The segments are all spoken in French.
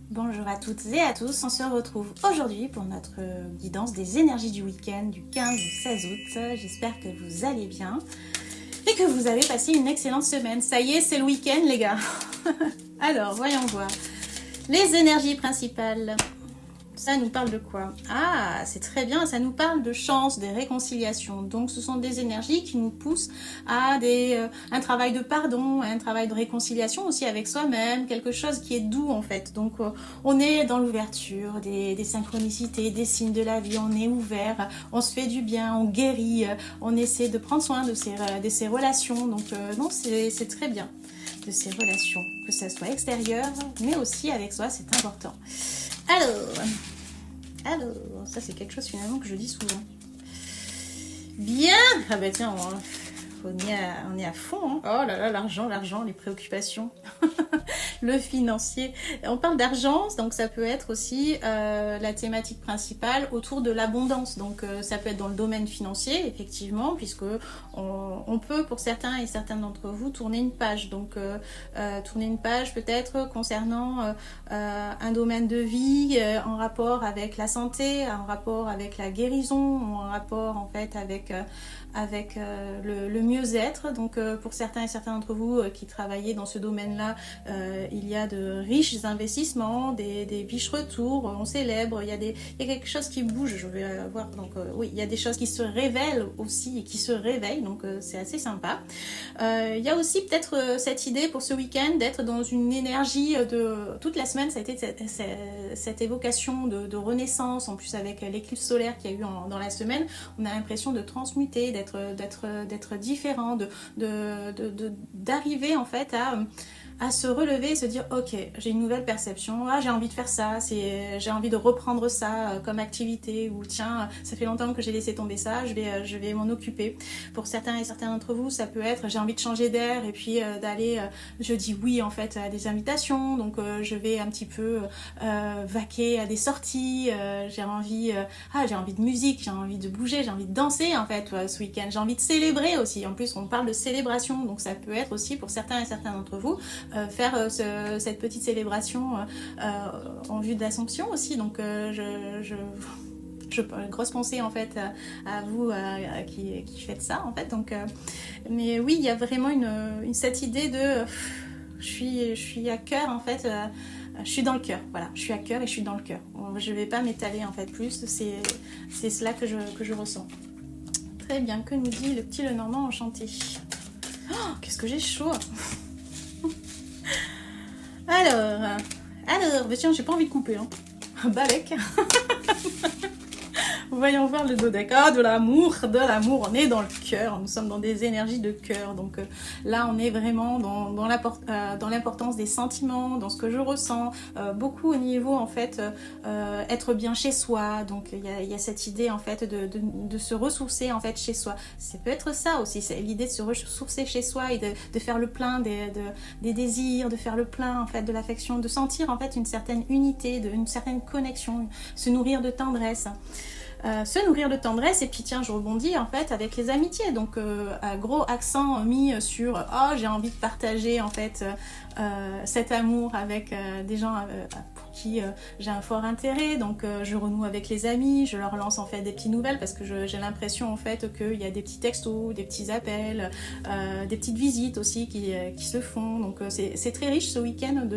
Bonjour à toutes et à tous, on se retrouve aujourd'hui pour notre guidance des énergies du week-end du 15 au 16 août. J'espère que vous allez bien et que vous avez passé une excellente semaine. Ça y est, c'est le week-end les gars. Alors, voyons voir. Les énergies principales. Ça nous parle de quoi? Ah, c'est très bien, ça nous parle de chance, des réconciliations. Donc ce sont des énergies qui nous poussent à un travail de pardon, un travail de réconciliation aussi avec soi-même, quelque chose qui est doux en fait. Donc on est dans l'ouverture, des synchronicités, des signes de la vie, on est ouvert, on se fait du bien, on guérit, on essaie de prendre soin de ces relations. Donc non, c'est très bien de ces relations, que ça soit extérieur, mais aussi avec soi, c'est important. Alors, ça c'est quelque chose finalement que je dis souvent. Bien. Ah bah tiens, on est à fond. Hein. Oh là là, l'argent, les préoccupations. Le financier. On parle d'argent, donc ça peut être aussi la thématique principale autour de l'abondance. Donc ça peut être dans le domaine financier, effectivement, puisque on peut, pour certains et certaines d'entre vous, tourner une page. Donc tourner une page peut-être concernant un domaine de vie en rapport avec la santé, en rapport avec la guérison, en rapport en fait avec le mieux-être. Donc pour certains et certains d'entre vous qui travaillez dans ce domaine-là, il y a de riches investissements, des riches retours, on célèbre, il y a quelque chose qui bouge, je vais voir. Donc oui, il y a des choses qui se révèlent aussi et qui se réveillent, donc c'est assez sympa. Il y a aussi peut-être cette idée pour ce week-end d'être dans une énergie de... Toute la semaine, ça a été cette évocation de renaissance, en plus avec l'éclipse solaire qu'il y a eu dans la semaine, on a l'impression de transmuter, d'être différent, d'arriver en fait à se relever et se dire ok, j'ai une nouvelle perception, j'ai envie de faire ça, j'ai envie de reprendre ça comme activité, ou tiens, ça fait longtemps que j'ai laissé tomber ça, je vais m'en occuper. Pour certains et certains d'entre vous, ça peut être j'ai envie de changer d'air et puis d'aller, je dis oui en fait à des invitations, donc je vais un petit peu vaquer à des sorties, j'ai envie de musique, j'ai envie de bouger, j'ai envie de danser en fait ce week-end, j'ai envie de célébrer aussi. En plus on parle de célébration, donc ça peut être aussi pour certains et certains d'entre vous faire cette petite célébration en vue de l'Assomption aussi. Donc grosse pensée en fait à vous qui faites ça en fait. Donc mais oui, il y a vraiment cette idée de je suis à cœur en fait. Je suis dans le cœur, voilà, je suis à cœur et je suis dans le cœur. Je vais pas m'étaler en fait plus, c'est cela que je ressens. Très bien, que nous dit le petit Lenormand enchanté? Oh, qu'est-ce que j'ai chaud. Alors, bah tiens, j'ai pas envie de couper, hein. Balek. Voyons voir le dodeck. Ah, de l'amour, on est dans le cœur, nous sommes dans des énergies de cœur, donc là on est vraiment dans l'importance des sentiments, dans ce que je ressens, beaucoup au niveau en fait, être bien chez soi, donc il y a cette idée en fait de se ressourcer en fait chez soi, ça peut être ça aussi, c'est l'idée de se ressourcer chez soi et de faire le plein des désirs, de faire le plein en fait de l'affection, de sentir en fait une certaine unité, une certaine connexion, se nourrir de tendresse. Se nourrir de tendresse, et puis tiens, je rebondis en fait avec les amitiés, donc un gros accent mis sur j'ai envie de partager en fait cet amour avec des gens pour qui j'ai un fort intérêt, donc je renoue avec les amis, je leur lance en fait des petites nouvelles parce que j'ai l'impression en fait qu'il y a des petits textos, des petits appels, des petites visites aussi qui se font, donc c'est très riche ce week-end,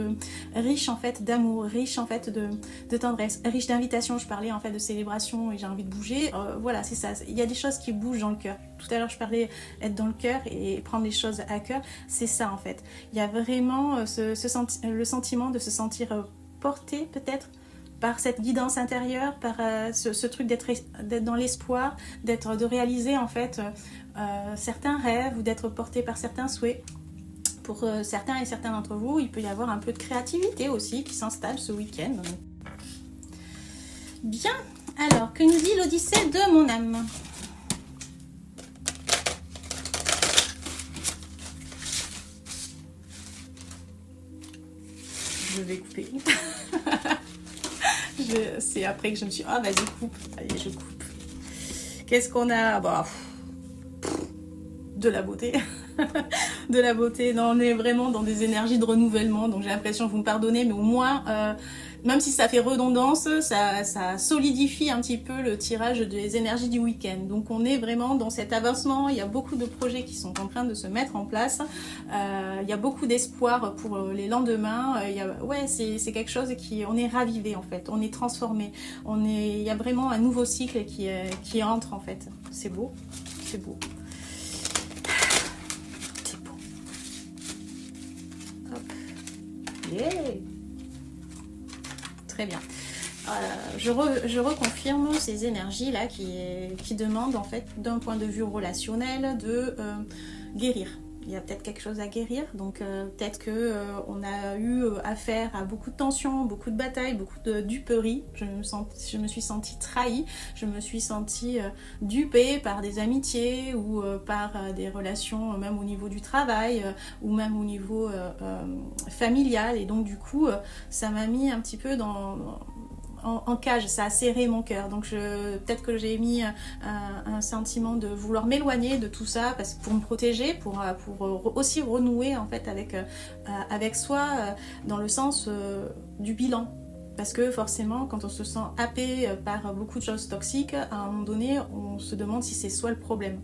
riche en fait d'amour, riche en fait de tendresse, riche d'invitations. Je parlais en fait de célébration et j'ai envie de bouger, voilà, c'est ça, il y a des choses qui bougent dans le cœur. Tout à l'heure je parlais être dans le cœur et prendre les choses à cœur, c'est ça en fait, il y a vraiment le sentiment de se sentir porté peut-être par cette guidance intérieure, par ce truc d'être dans l'espoir, de réaliser en fait certains rêves ou d'être porté par certains souhaits. Pour certains et certains d'entre vous, il peut y avoir un peu de créativité aussi qui s'installe ce week-end. Bien, alors, que nous dit l'Odyssée de mon âme? Je vais couper. C'est après que je me suis dit, vas-y, coupe. Allez, je coupe. Qu'est-ce qu'on a? De la beauté. de la beauté. Non, on est vraiment dans des énergies de renouvellement, donc j'ai l'impression, vous me pardonnez, mais au moins, même si ça fait redondance, ça solidifie un petit peu le tirage des énergies du week-end. Donc on est vraiment dans cet avancement, il y a beaucoup de projets qui sont en train de se mettre en place, il y a beaucoup d'espoir pour les lendemains, ouais, c'est quelque chose on est ravivé en fait, on est transformé, il y a vraiment un nouveau cycle qui entre en fait. C'est beau, c'est beau. C'est beau. Hop. Yeah. Très bien. Je reconfirme ces énergies là qui demandent en fait d'un point de vue relationnel de guérir. Il y a peut-être quelque chose à guérir, donc peut-être que on a eu affaire à beaucoup de tensions, beaucoup de batailles, beaucoup de duperies. Je me suis sentie trahie, je me suis sentie dupée par des amitiés ou par des relations, même au niveau du travail ou même au niveau familial. Et donc du coup, ça m'a mis un petit peu en cage, ça a serré mon cœur. Donc peut-être que j'ai mis un sentiment de vouloir m'éloigner de tout ça pour me protéger, pour aussi renouer en fait avec soi dans le sens du bilan. Parce que forcément, quand on se sent happé par beaucoup de choses toxiques, à un moment donné, on se demande si c'est soi le problème.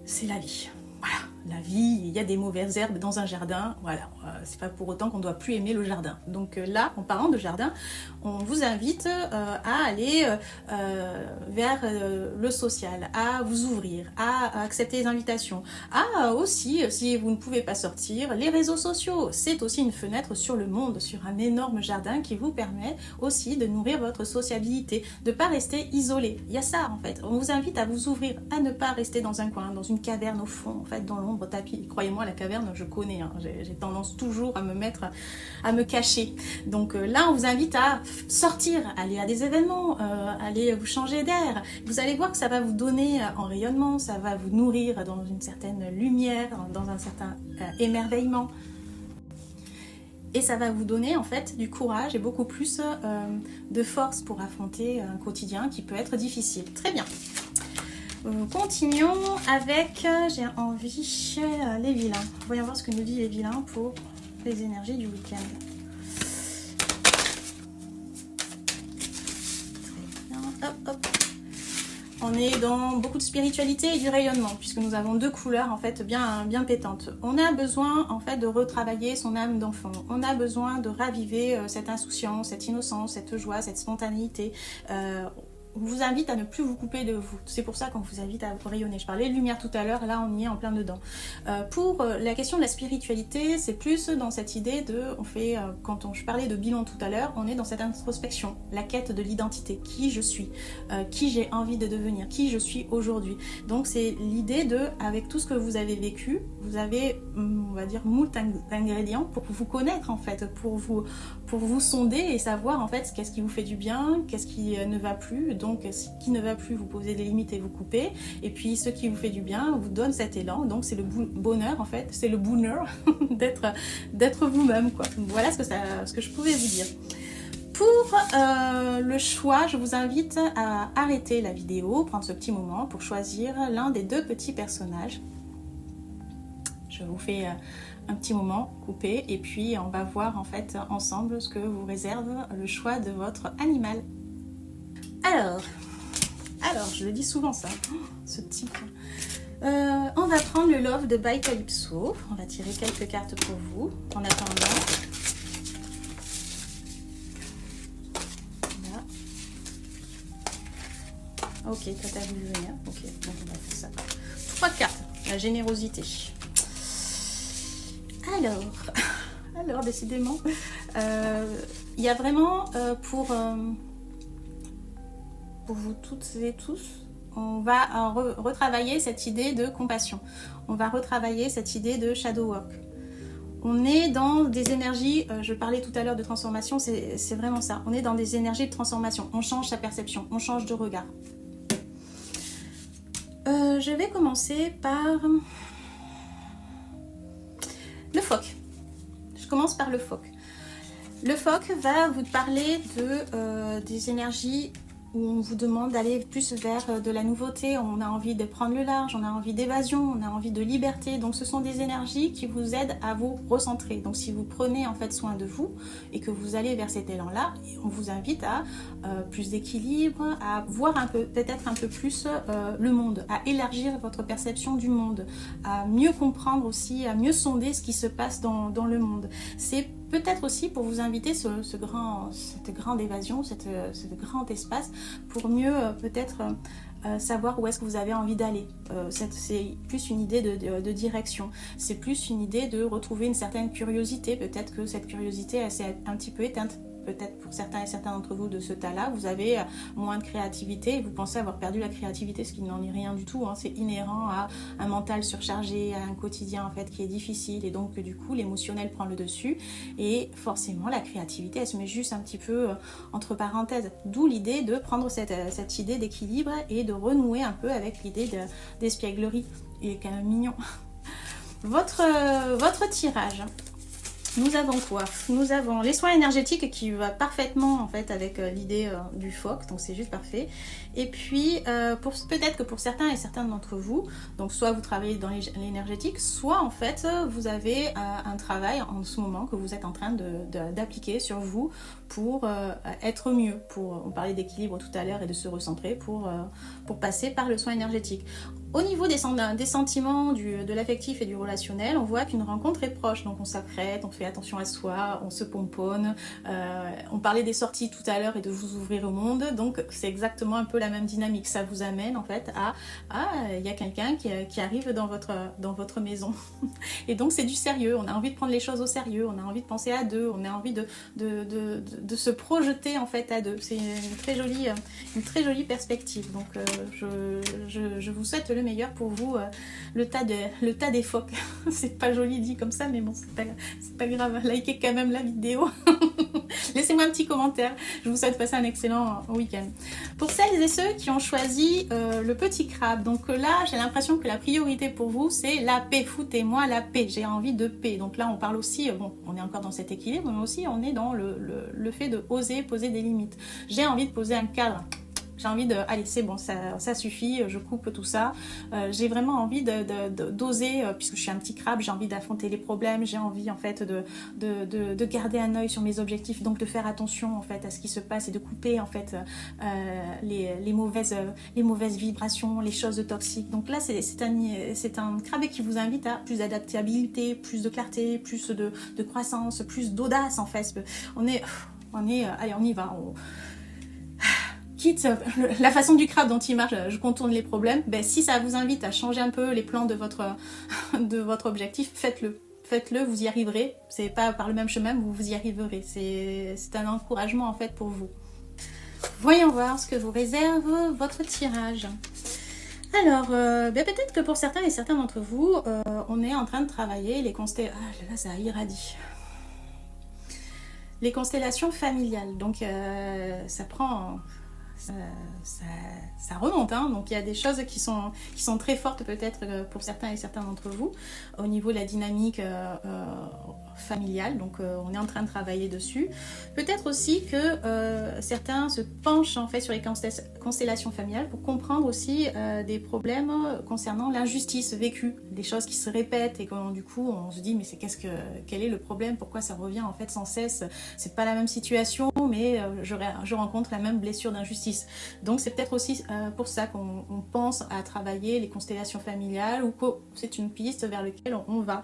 C'est la vie. Voilà. La vie, il y a des mauvaises herbes dans un jardin, voilà, c'est pas pour autant qu'on doit plus aimer le jardin. Donc là, en parlant de jardin, on vous invite à aller vers le social, à vous ouvrir, à accepter les invitations, à aussi, si vous ne pouvez pas sortir, les réseaux sociaux. C'est aussi une fenêtre sur le monde, sur un énorme jardin qui vous permet aussi de nourrir votre sociabilité, de ne pas rester isolé. Il y a ça en fait, on vous invite à vous ouvrir, à ne pas rester dans un coin, dans une caverne au fond, en fait, dans l'ombre tapis. Croyez-moi, la caverne, je connais, hein. J'ai tendance toujours à me cacher. Donc là, on vous invite à sortir, aller à des événements, aller vous changer d'air. Vous allez voir que ça va vous donner en rayonnement, ça va vous nourrir dans une certaine lumière, dans un certain émerveillement. Et ça va vous donner en fait du courage et beaucoup plus de force pour affronter un quotidien qui peut être difficile. Très bien. Continuons avec, j'ai envie, les vilains. Voyons voir ce que nous dit les vilains pour les énergies du week-end. Très bien, hop, hop. On est dans beaucoup de spiritualité et du rayonnement, puisque nous avons deux couleurs en fait bien pétantes. On a besoin en fait de retravailler son âme d'enfant. On a besoin de raviver cette insouciance, cette innocence, cette joie, cette spontanéité. On vous invite à ne plus vous couper de vous. C'est pour ça qu'on vous invite à rayonner. Je parlais de lumière tout à l'heure, là on y est en plein dedans. Pour la question de la spiritualité, c'est plus dans cette idée de, je parlais de bilan tout à l'heure, on est dans cette introspection, la quête de l'identité, qui je suis, qui j'ai envie de devenir, qui je suis aujourd'hui. Donc c'est l'idée de, avec tout ce que vous avez vécu, vous avez, on va dire, moult ingrédients pour vous connaître en fait, pour vous sonder et savoir en fait qu'est-ce qui vous fait du bien, qu'est-ce qui ne va plus. Donc ce qui ne va plus, vous posez des limites et vous coupez. Et puis ce qui vous fait du bien vous donne cet élan. Donc c'est le bonheur en fait, c'est le bonheur d'être vous-même quoi. Voilà ce que je pouvais vous dire. Pour le choix, je vous invite à arrêter la vidéo, prendre ce petit moment pour choisir l'un des deux petits personnages. Je vous fais un petit moment coupé et puis on va voir en fait ensemble ce que vous réserve le choix de votre animal. Alors, je le dis souvent ça, ce type. On va prendre le Love de By Calypso. On va tirer quelques cartes pour vous en attendant. Voilà. Ok, toi t'as voulu venir. Ok, donc on va faire ça. 3 cartes, la générosité. Alors décidément, il y a vraiment pour vous toutes et tous, on va retravailler cette idée de compassion. On va retravailler cette idée de shadow work. On est dans des énergies, je parlais tout à l'heure de transformation, c'est vraiment ça. On est dans des énergies de transformation. On change sa perception, on change de regard. Je vais commencer par le phoque. Je commence par le phoque. Le phoque va vous parler des énergies où on vous demande d'aller plus vers de la nouveauté, on a envie de prendre le large, on a envie d'évasion, on a envie de liberté. Donc ce sont des énergies qui vous aident à vous recentrer. Donc si vous prenez en fait soin de vous et que vous allez vers cet élan-là, on vous invite à plus d'équilibre, à voir un peu, peut-être un peu plus le monde, à élargir votre perception du monde, à mieux comprendre aussi, à mieux sonder ce qui se passe dans le monde. C'est peut-être aussi pour vous inviter cette grande évasion, ce grand espace, pour mieux peut-être savoir où est-ce que vous avez envie d'aller. C'est plus une idée de direction, c'est plus une idée de retrouver une certaine curiosité. Peut-être que cette curiosité elle s'est un petit peu éteinte. Peut-être pour certains et certains d'entre vous de ce tas-là, vous avez moins de créativité et vous pensez avoir perdu la créativité, ce qui n'en est rien du tout. Hein. C'est inhérent à un mental surchargé, à un quotidien en fait qui est difficile et donc du coup l'émotionnel prend le dessus et forcément la créativité elle se met juste un petit peu entre parenthèses. D'où l'idée de prendre cette idée d'équilibre et de renouer un peu avec l'idée d'espièglerie. Il est quand même mignon. Votre tirage. Nous avons quoi? Nous avons les soins énergétiques qui va parfaitement en fait avec l'idée du phoque, donc c'est juste parfait. Et puis peut-être que pour certains et certaines d'entre vous, donc soit vous travaillez dans l'énergétique, soit en fait vous avez un travail en ce moment que vous êtes en train d'appliquer sur vous pour être mieux. On parlait d'équilibre tout à l'heure et de se recentrer pour passer par le soin énergétique. Au niveau des sentiments, de l'affectif et du relationnel, on voit qu'une rencontre est proche. Donc on s'apprête, on fait attention à soi, on se pomponne. On parlait des sorties tout à l'heure et de vous ouvrir au monde. Donc c'est exactement un peu la même dynamique. Ça vous amène en fait il y a quelqu'un qui arrive dans votre maison. Et donc c'est du sérieux. On a envie de prendre les choses au sérieux. On a envie de penser à deux. On a envie de se projeter en fait à deux. C'est une très jolie perspective. Donc je vous souhaite le meilleur pour vous, le tas des phoques. C'est pas joli dit comme ça, mais bon, c'est pas grave. Likez quand même la vidéo. Laissez-moi un petit commentaire. Je vous souhaite passer un excellent week-end. Pour celles et ceux qui ont choisi le petit crabe, donc là, j'ai l'impression que la priorité pour vous, c'est la paix. Foutez-moi la paix. J'ai envie de paix. Donc là, on parle aussi, bon, on est encore dans cet équilibre, mais aussi on est dans le fait de oser poser des limites. J'ai envie de poser un cadre. J'ai envie allez c'est bon, ça suffit, je coupe tout ça. J'ai vraiment envie d'oser, puisque je suis un petit crabe, j'ai envie d'affronter les problèmes, j'ai envie en fait de garder un œil sur mes objectifs, donc de faire attention en fait à ce qui se passe et de couper en fait les mauvaises vibrations, les choses toxiques. Donc là c'est un crabe qui vous invite à plus d'adaptabilité, plus de clarté, plus de croissance, plus d'audace en fait. Allez on y va. Quitte la façon du crabe dont il marche, je contourne les problèmes, ben, si ça vous invite à changer un peu les plans de votre objectif, faites-le, vous y arriverez. C'est pas par le même chemin, vous y arriverez. C'est un encouragement en fait pour vous. Voyons voir ce que vous réserve votre tirage. Alors, peut-être que pour certains et certains d'entre vous, on est en train de travailler les constellations. Ah là, ça irradie. Les constellations familiales. Donc, ça prend... Ça remonte, hein. Donc il y a des choses qui sont très fortes peut-être pour certains et certains d'entre vous au niveau de la dynamique familiale, donc on est en train de travailler dessus. Peut-être aussi que certains se penchent en fait sur les constellations familiales pour comprendre aussi des problèmes concernant l'injustice vécue, des choses qui se répètent et que du coup on se dit mais quel est le problème, pourquoi ça revient en fait sans cesse, c'est pas la même situation mais je rencontre la même blessure d'injustice. Donc c'est peut-être aussi pour ça qu'on pense à travailler les constellations familiales ou que c'est une piste vers laquelle on va.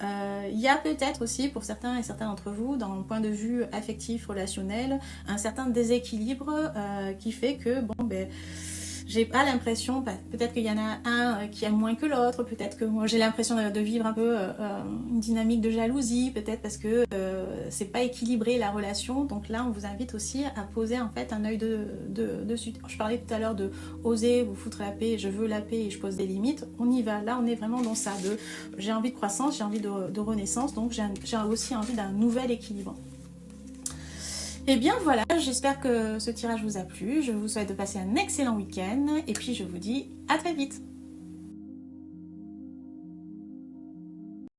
Il y a peut-être aussi pour certains et certains d'entre vous, dans le point de vue affectif, relationnel, un certain déséquilibre qui fait que j'ai pas l'impression, peut-être qu'il y en a un qui aime moins que l'autre, peut-être que moi j'ai l'impression de vivre un peu une dynamique de jalousie, peut-être parce que c'est pas équilibré la relation. Donc là on vous invite aussi à poser en fait un œil dessus. Je parlais tout à l'heure de oser vous foutre la paix, je veux la paix et je pose des limites. On y va, là on est vraiment dans ça, j'ai envie de croissance, j'ai envie de renaissance, donc j'ai aussi envie d'un nouvel équilibre. Et bien voilà, j'espère que ce tirage vous a plu, je vous souhaite de passer un excellent week-end et puis je vous dis à très vite.